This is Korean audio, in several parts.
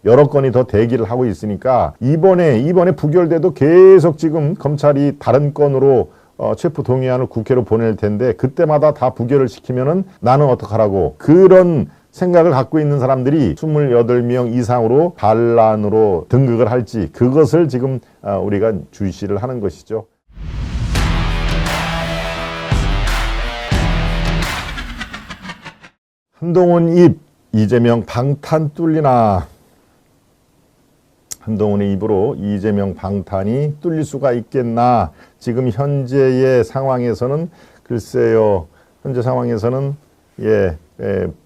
여러 건이 더 대기를 하고 있으니까 이번에 부결돼도 계속 지금 검찰이 다른 건으로 체포 동의안을 국회로 보낼 텐데 그때마다 다 부결을 시키면은 나는 어떡하라고 그런 생각을 갖고 있는 사람들이 28명 이상으로 반란으로 등극을 할지 그것을 지금 우리가 주시를 하는 것이죠. 한동훈 입 이재명 방탄 뚫리나. 한동훈의 입으로 이재명 방탄이 뚫릴 수가 있겠나. 지금 현재의 상황에서는 글쎄요. 현재 상황에서는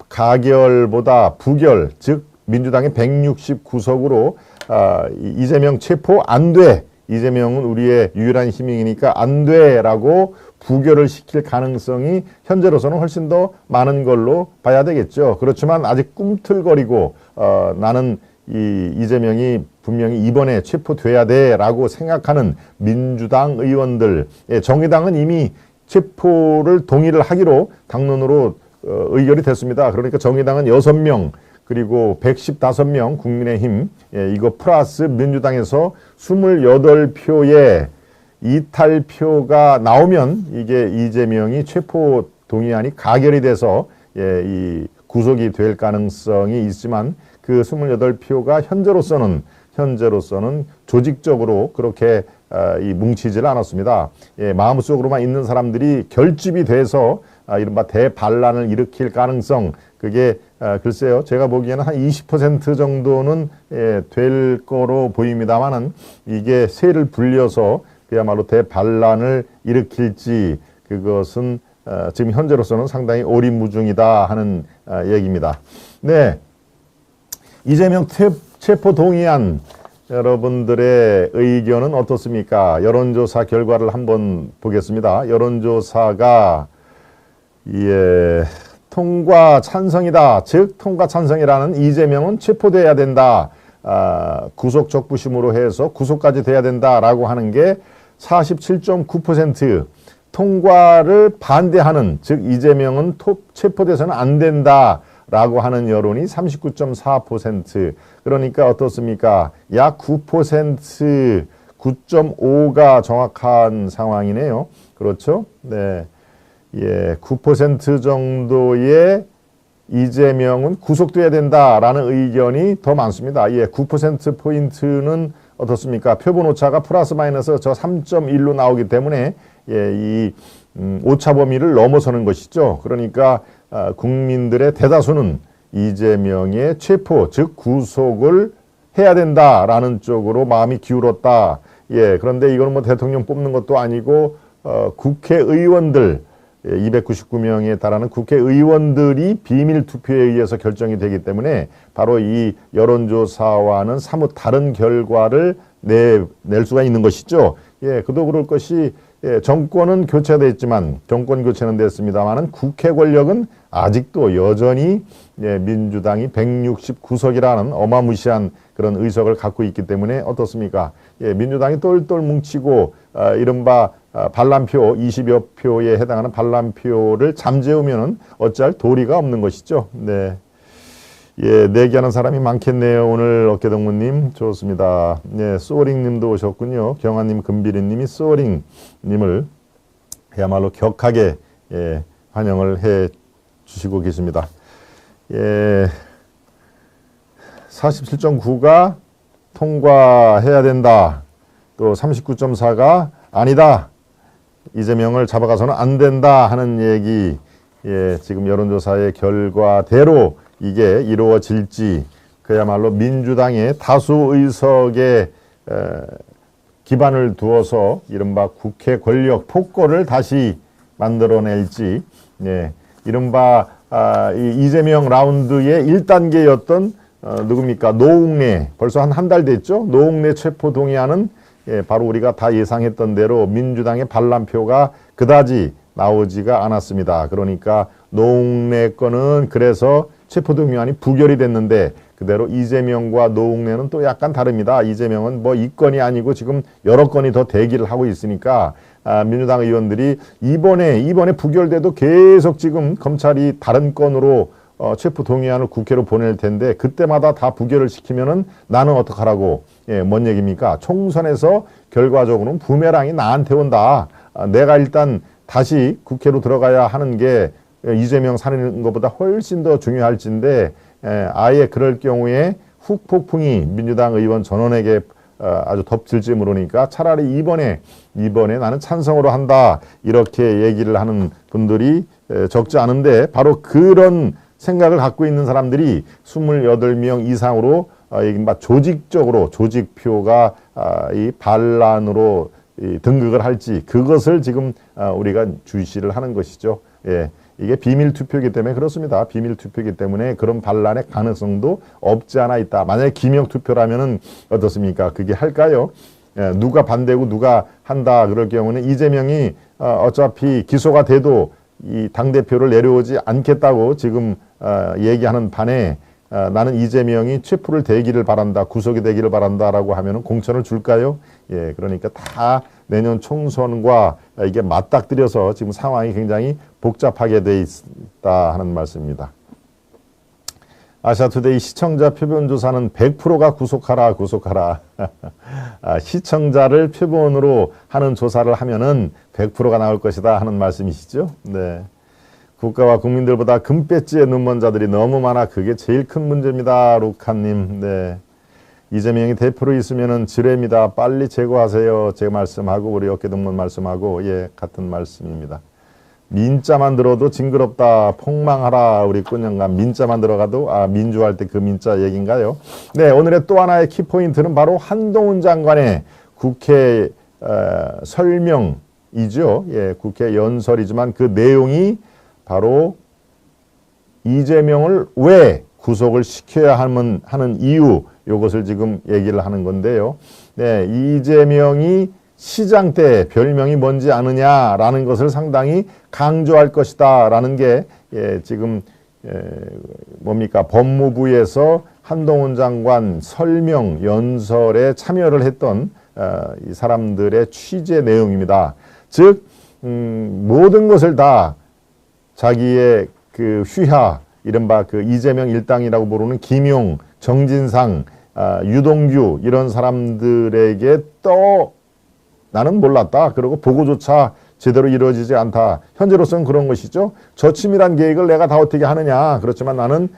가결보다 부결, 즉 민주당의 169석으로 이재명 체포 안 돼. 이재명은 우리의 유일한 희망이니까 안 돼라고 부결을 시킬 가능성이 현재로서는 훨씬 더 많은 걸로 봐야 되겠죠. 그렇지만 아직 꿈틀거리고 나는 이재명이 분명히 이번에 체포돼야 돼라고 생각하는 민주당 의원들, 정의당은 이미 체포를 동의를 하기로 당론으로 의결이 됐습니다. 그러니까 정의당은 6명 그리고 115명 국민의힘 이거 플러스 민주당에서 28표의 이탈표가 나오면 이게 이재명이 체포 동의안이 가결이 돼서 이 구속이 될 가능성이 있지만 그 28표가 현재로서는 조직적으로 그렇게 뭉치질 않았습니다. 마음속으로만 있는 사람들이 결집이 돼서 이른바 대반란을 일으킬 가능성 그게 글쎄요 제가 보기에는 한 20% 정도는 될 거로 보입니다만은 이게 세를 불려서 그야말로 대반란을 일으킬지 그것은 지금 현재로서는 상당히 오리무중이다 하는 얘기입니다. 네, 이재명 체포 동의안 여러분들의 의견은 어떻습니까? 여론조사 결과를 한번 보겠습니다. 여론조사가 통과 찬성이다. 즉 통과 찬성이라는 이재명은 체포돼야 된다. 구속 적부심으로 해서 구속까지 돼야 된다라고 하는 게 47.9%, 통과를 반대하는 즉 이재명은 체포돼서는 안 된다라고 하는 여론이 39.4%. 그러니까 어떻습니까? 약 9%, 9.5가 정확한 상황이네요. 그렇죠? 네. 9% 정도의 이재명은 구속돼야 된다라는 의견이 더 많습니다. 9%포인트는 어떻습니까? 표본 오차가 플러스 마이너스 저 3.1로 나오기 때문에 이 오차 범위를 넘어서는 것이죠. 그러니까 국민들의 대다수는 이재명의 체포, 즉 구속을 해야 된다라는 쪽으로 마음이 기울었다. 그런데 이거는 뭐 대통령 뽑는 것도 아니고 국회의원들 299명에 달하는 국회의원들이 비밀 투표에 의해서 결정이 되기 때문에 바로 이 여론조사와는 사뭇 다른 결과를 낼 수가 있는 것이죠. 그도 그럴 것이 정권은 교체됐지만 정권 교체는 됐습니다만은 국회 권력은 아직도 여전히 민주당이 169석이라는 어마무시한 그런 의석을 갖고 있기 때문에 어떻습니까? 민주당이 똘똘 뭉치고 이른바 반란표 20여 표에 해당하는 반란표를 잠재우면은 어찌할 도리가 없는 것이죠. 네. 내기하는 사람이 많겠네요. 오늘 어깨동무님 좋습니다. 소링님도 오셨군요. 경아님, 금비리님이 소링님을 그야말로 격하게 환영을 해 주시고 계십니다. 47.9가 통과해야 된다. 또 39.4가 아니다. 이재명을 잡아가서는 안 된다 하는 얘기. 지금 여론조사의 결과대로 이게 이루어질지 그야말로 민주당의 다수 의석에 기반을 두어서 이른바 국회 권력 폭거를 다시 만들어낼지 이른바 이재명 라운드의 1단계였던 누굽니까? 노웅래 벌써 한 달 됐죠? 노웅래 체포 동의안은 바로 우리가 다 예상했던 대로 민주당의 반란표가 그다지 나오지가 않았습니다. 그러니까 노웅래 건은 그래서 체포동의안이 부결이 됐는데 그대로 이재명과 노웅래는 또 약간 다릅니다. 이재명은 뭐 이 건이 아니고 지금 여러 건이 더 대기를 하고 있으니까 민주당 의원들이 이번에 부결돼도 계속 지금 검찰이 다른 건으로 체포 동의안을 국회로 보낼 텐데 그때마다 다 부결을 시키면은 나는 어떡하라고. 뭔 얘기입니까? 총선에서 결과적으로는 부메랑이 나한테 온다. 내가 일단 다시 국회로 들어가야 하는 게 이재명 살리는 것보다 훨씬 더 중요할진데 아예 그럴 경우에 후폭풍이 민주당 의원 전원에게 아주 덮칠지 모르니까 차라리 이번에 나는 찬성으로 한다 이렇게 얘기를 하는 분들이 적지 않은데 바로 그런 생각을 갖고 있는 사람들이 28명 이상으로 조직적으로 조직표가 이 반란으로 등극을 할지 그것을 지금 우리가 주시를 하는 것이죠. 예. 이게 비밀 투표이기 때문에 그렇습니다. 비밀 투표이기 때문에 그런 반란의 가능성도 없지 않아 있다. 만약에 기명 투표라면은 어떻습니까? 그게 할까요? 예, 누가 반대고 누가 한다 그럴 경우는 이재명이 어차피 기소가 돼도 이 당대표를 내려오지 않겠다고 지금 얘기하는 판에 나는 이재명이 체포를 되기를 바란다, 구속이 되기를 바란다라고 하면은 공천을 줄까요? 예, 그러니까 다 내년 총선과 이게 맞닥뜨려서 지금 상황이 굉장히 복잡하게 돼 있다 하는 말씀입니다. 아시아투데이 시청자 표본조사는 100%가 구속하라. 시청자를 표본으로 하는 조사를 하면은 100%가 나올 것이다 하는 말씀이시죠? 네. 국가와 국민들보다 금배지에 눈먼 자들이 너무 많아 그게 제일 큰 문제입니다. 루카님. 네. 이재명이 대표로 있으면은 지뢰입니다. 빨리 제거하세요. 제 말씀하고 우리 어깨동문 말씀하고 예 같은 말씀입니다. 민자만 들어도 징그럽다. 폭망하라. 우리 꾼영감 민자만 들어가도 민주할 때 그 민자 얘기인가요? 네, 오늘의 또 하나의 키포인트는 바로 한동훈 장관의 국회 설명이죠. 예, 국회 연설이지만 그 내용이 바로 이재명을 왜 구속을 시켜야 하는 이유 이것을 지금 얘기를 하는 건데요. 네, 이재명이 시장 때 별명이 뭔지 아느냐라는 것을 상당히 강조할 것이다 라는 게 지금 뭡니까 법무부에서 한동훈 장관 설명 연설에 참여를 했던 이 사람들의 취재 내용입니다. 즉 모든 것을 다 자기의 그 휘하 이른바 그 이재명 일당이라고 부르는 김용, 정진상, 유동규 이런 사람들에게 또 나는 몰랐다. 그리고 보고조차 제대로 이루어지지 않다. 현재로서는 그런 것이죠. 저 치밀한 계획을 내가 다 어떻게 하느냐. 그렇지만 나는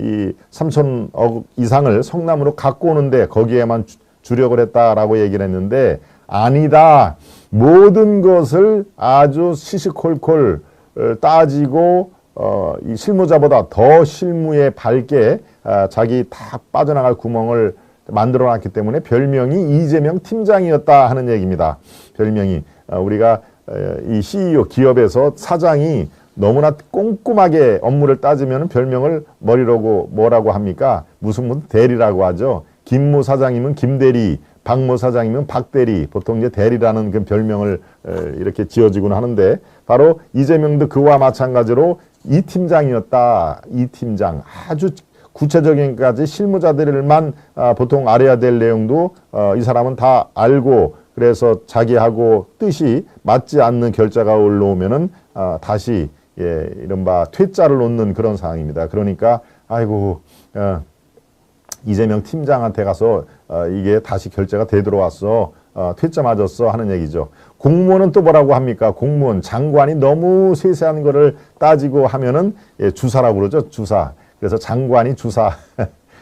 이 3천억 이상을 성남으로 갖고 오는데 거기에만 주력을 했다라고 얘기를 했는데 아니다. 모든 것을 아주 시시콜콜 따지고 이 실무자보다 더 실무에 밝게 자기 다 빠져나갈 구멍을 만들어놨기 때문에 별명이 이재명 팀장이었다 하는 얘기입니다. 별명이 우리가 이 CEO 기업에서 사장이 너무나 꼼꼼하게 업무를 따지면 별명을 뭐라고 합니까? 무슨 대리라고 하죠. 김모 사장이면 김대리, 박모 사장이면 박대리, 보통 이제 대리라는 그 별명을 이렇게 지어지곤 하는데 바로 이재명도 그와 마찬가지로 이 팀장이었다. 이 팀장 아주 구체적인까지 실무자들만 보통 알아야 될 내용도 이 사람은 다 알고 그래서 자기하고 뜻이 맞지 않는 결자가 올라오면은 다시 이른바 퇴짜를 놓는 그런 상황입니다. 그러니까 아이고 이재명 팀장한테 가서 이게 다시 결제가 되들어왔어. 퇴짜 맞았어 하는 얘기죠. 공무원은 또 뭐라고 합니까? 공무원 장관이 너무 세세한 거를 따지고 하면은 주사라고 그러죠. 주사. 그래서 장관이 주사.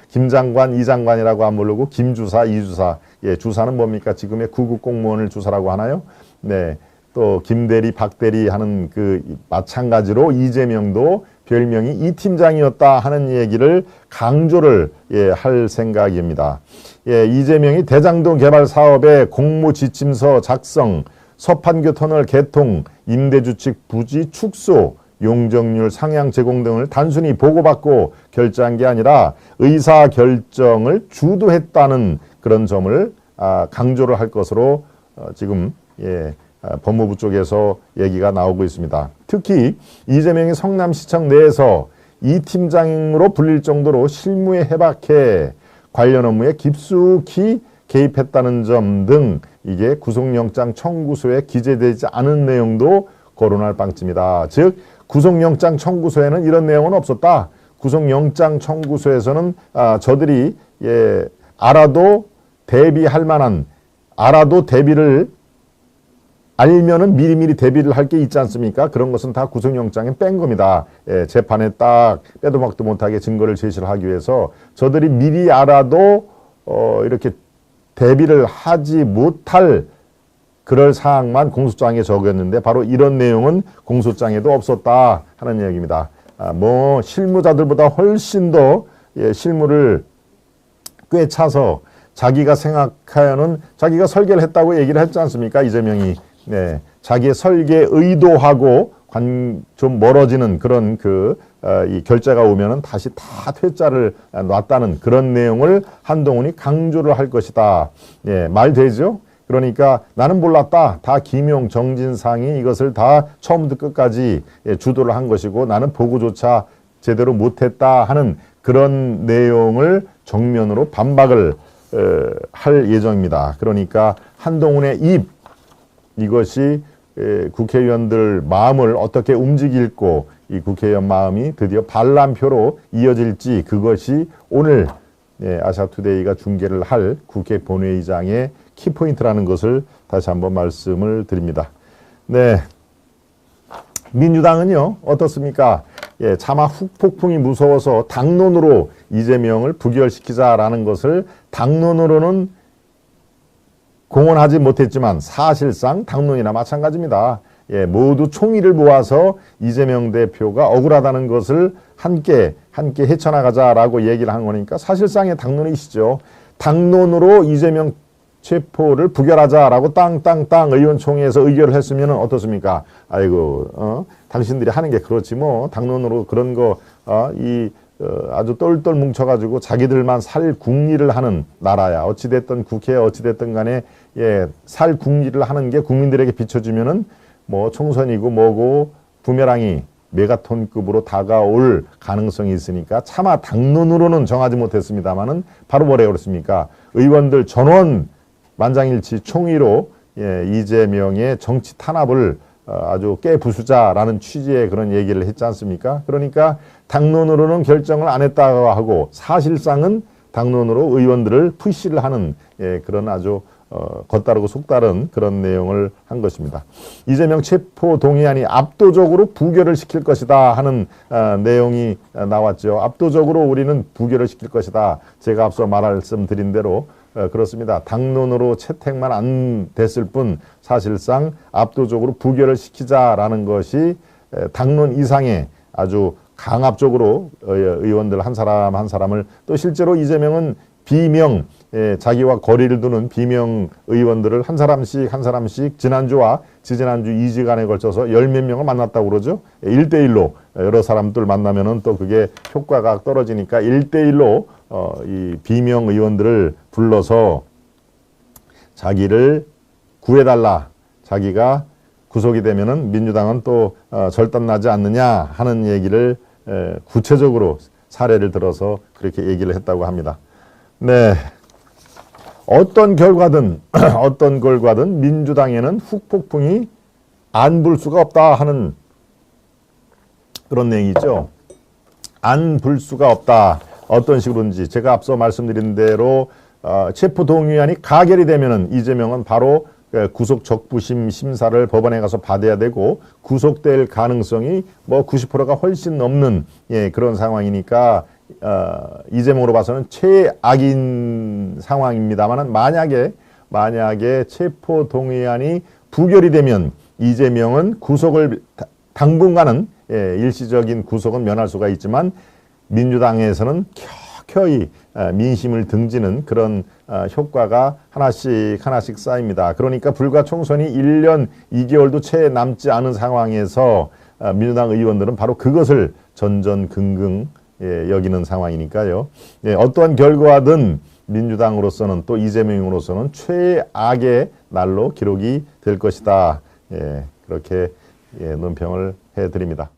김 장관, 이 장관이라고 안 부르고 김주사, 이주사. 예, 주사는 뭡니까? 지금의 구급 공무원을 주사라고 하나요? 네. 또 김대리, 박대리 하는 그 마찬가지로 이재명도 별명이 이 팀장이었다 하는 얘기를 강조를 할 생각입니다. 이재명이 대장동 개발 사업의 공모 지침서 작성, 서판교 터널 개통, 임대주택 부지 축소, 용적률 상향 제공 등을 단순히 보고받고 결정한 게 아니라 의사결정을 주도했다는 그런 점을 강조를 할 것으로 지금 법무부 쪽에서 얘기가 나오고 있습니다. 특히 이재명이 성남시청 내에서 이 팀장으로 불릴 정도로 실무에 해박해 관련 업무에 깊숙이 개입했다는 점 등 이게 구속영장 청구서에 기재되지 않은 내용도 거론할 방침이다. 즉 구속영장 청구서에는 이런 내용은 없었다. 구속영장 청구서에서는 저들이 알아도 대비할 만한, 알아도 대비를 알면은 미리미리 대비를 할 게 있지 않습니까? 그런 것은 다 구속영장에 뺀 겁니다. 재판에 딱 빼도 박도 못하게 증거를 제시를 하기 위해서 저들이 미리 알아도 이렇게 대비를 하지 못할 그럴 사항만 공소장에 적었는데 바로 이런 내용은 공소장에도 없었다 하는 이야기입니다. 뭐 실무자들보다 훨씬 더 실무를 꿰차서 자기가 생각하여는 자기가 설계를 했다고 얘기를 했지 않습니까? 이재명이. 네, 자기의 설계 의도하고 좀 멀어지는 그런 이 결재가 오면은 다시 다 퇴짜를 놨다는 그런 내용을 한동훈이 강조를 할 것이다. 예, 말 되죠? 그러니까 나는 몰랐다. 다 김용, 정진상이 이것을 다 처음부터 끝까지 주도를 한 것이고 나는 보고조차 제대로 못했다 하는 그런 내용을 정면으로 반박을 할 예정입니다. 그러니까 한동훈의 이것이 국회의원들 마음을 어떻게 움직일고 이 국회의원 마음이 드디어 반란표로 이어질지 그것이 오늘 아시아투데이가 중계를 할 국회 본회의장의 키포인트라는 것을 다시 한번 말씀을 드립니다. 네, 민주당은요 어떻습니까? 차마 후폭풍이 무서워서 당론으로 이재명을 부결시키자라는 것을 당론으로는 공언하지 못했지만 사실상 당론이나 마찬가지입니다. 모두 총의를 모아서 이재명 대표가 억울하다는 것을 함께 헤쳐나가자라고 얘기를 한 거니까 사실상의 당론이시죠. 당론으로 이재명 체포를 부결하자라고 땅땅땅 의원총회에서 의결을 했으면 어떻습니까? 아이고 당신들이 하는 게 그렇지 뭐 당론으로 그런 거 아주 똘똘 뭉쳐가지고 자기들만 살 궁리를 하는 나라야. 어찌됐든 국회에 어찌됐든 간에 살 궁리를 하는 게 국민들에게 비춰지면은 뭐 총선이고 뭐고 부메랑이 메가톤급으로 다가올 가능성이 있으니까 차마 당론으로는 정하지 못했습니다만은 바로 뭐라고 그랬습니까? 의원들 전원 만장일치 총의로 이재명의 정치 탄압을 아주 깨부수자라는 취지의 그런 얘기를 했지 않습니까? 그러니까 당론으로는 결정을 안 했다고 하고 사실상은 당론으로 의원들을 푸시를 하는 그런 아주 겉다르고 속다른 그런 내용을 한 것입니다. 이재명 체포 동의안이 압도적으로 부결을 시킬 것이다 하는 내용이 나왔죠. 압도적으로 우리는 부결을 시킬 것이다. 제가 앞서 말씀드린 대로 그렇습니다. 당론으로 채택만 안 됐을 뿐 사실상 압도적으로 부결을 시키자라는 것이 당론 이상의 아주 강압적으로 의원들 한 사람 한 사람을 또 실제로 이재명은 비명 자기와 거리를 두는 비명 의원들을 한 사람씩 지난주와 지지난주 2주간에 걸쳐서 열 몇 명을 만났다고 그러죠. 1대1로 여러 사람들 만나면은 또 그게 효과가 떨어지니까 1대1로 이 비명 의원들을 불러서 자기를 구해달라. 자기가 구속이 되면은 민주당은 또 절단나지 않느냐 하는 얘기를 구체적으로 사례를 들어서 그렇게 얘기를 했다고 합니다. 네. 어떤 결과든 어떤 결과든 민주당에는 후폭풍이 안 불 수가 없다 하는 그런 내용이죠. 안 불 수가 없다. 어떤 식으로인지 제가 앞서 말씀드린 대로 체포동의안이 가결이 되면은 이재명은 바로 구속 적부심 심사를 법원에 가서 받아야 되고 구속될 가능성이 뭐 90%가 훨씬 넘는 그런 상황이니까 이재명으로 봐서는 최악인 상황입니다만 만약에 체포동의안이 부결이 되면 이재명은 구속을 당분간은 일시적인 구속은 면할 수가 있지만 민주당에서는 켜켜이 민심을 등지는 그런 효과가 하나씩 쌓입니다. 그러니까 불과 총선이 1년 2개월도 채 남지 않은 상황에서 민주당 의원들은 바로 그것을 전전긍긍 여기는 상황이니까요. 어떠한 결과든 민주당으로서는 또 이재명으로서는 최악의 날로 기록이 될 것이다. 그렇게 논평을 해드립니다.